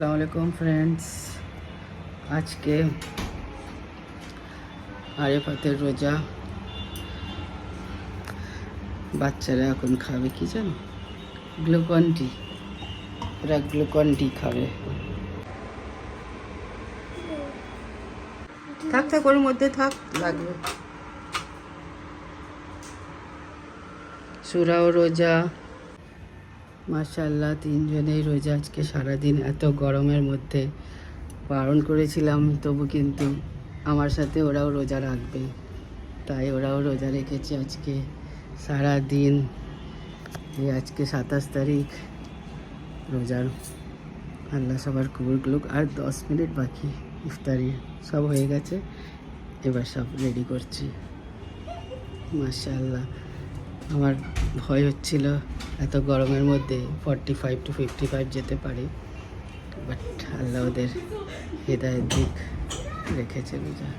আসসালামু আলাইকুম ফ্রেন্ডস, আজকে আরেফাতের রোজা। বাচ্চারা এখন খাবে কি জানো? Glucon D. ওরা গ্লুকন ডি খাবে। থাক থাক, ওর মধ্যে থাক, লাগবে। সুরাও রোজা, মাশাআল্লাহ তিনজনেই রোজা। আজকে সারাদিন এত গরমের মধ্যে বারণ করেছিলাম, তবু কিন্তু আমার সাথে ওরাও রোজা রাখবে, তাই ওরাও রোজা রেখেছে আজকে সারা দিন। এই আজকে 27 তারিখ, রোজার। আল্লাহ সবার কবুল করুক। আর 10 মিনিট বাকি, ইফতারি সব হয়ে গেছে, এবার সব রেডি করছি। মাশাআল্লাহ, আমার ভয় হচ্ছিল এত গরমের মধ্যে 45 to 55 যেতে পারে, বাট আল্লাহ ওদের হেদায়েত দিক রেখেছে রোজা।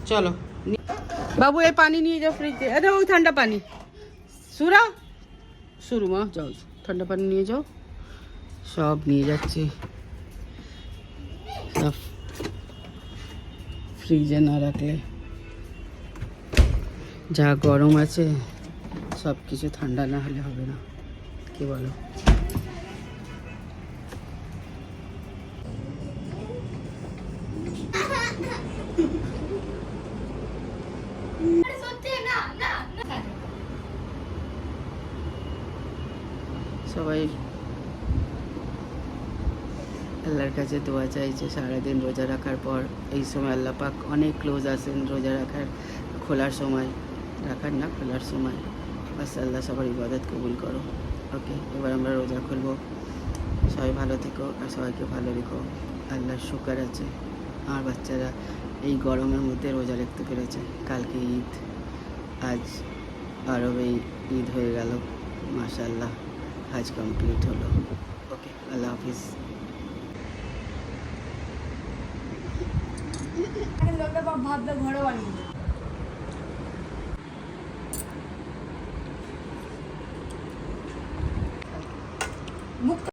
চলো বাবু, এই পানি নিয়ে যাও ফ্রিজে। আরে ওই ঠান্ডা পানি। সুরা শুরু মা, যাও ঠান্ডা পানি নিয়ে যাও। সব নিয়ে যাচ্ছি, সব ফ্রিজে না রাখলে যা গরম আছে, সব কিছু ঠান্ডা না হলে হবে না, কি বলো? সবাই আল্লাহর কাছে দোয়া চাইছে সারাদিন রোজা রাখার পর। এই সময় আল্লাহ পাক অনেক ক্লোজ আছেন রোজা রাখার, খোলার সময়, রাখার না খোলার সময়। বাস আল্লাহ সবার ইবাদত কবুল করো। ওকে, এবার আমরা রোজা খুলবো। সবাই ভালো থেকো আর সবাইকে ভালো রেখো। আল্লাহর শুকর আছে আমার বাচ্চারা এই গরমের মধ্যে রোজা রাখতে পেরেছে। কালকে ঈদ, আজ আরবে ঈদ হয়ে গেল। মাশাআল্লাহ, আজ কমপ্লিট হলো। ওকে, আল্লাহ হাফিজ। ভাববে ঘরে বানিয়ে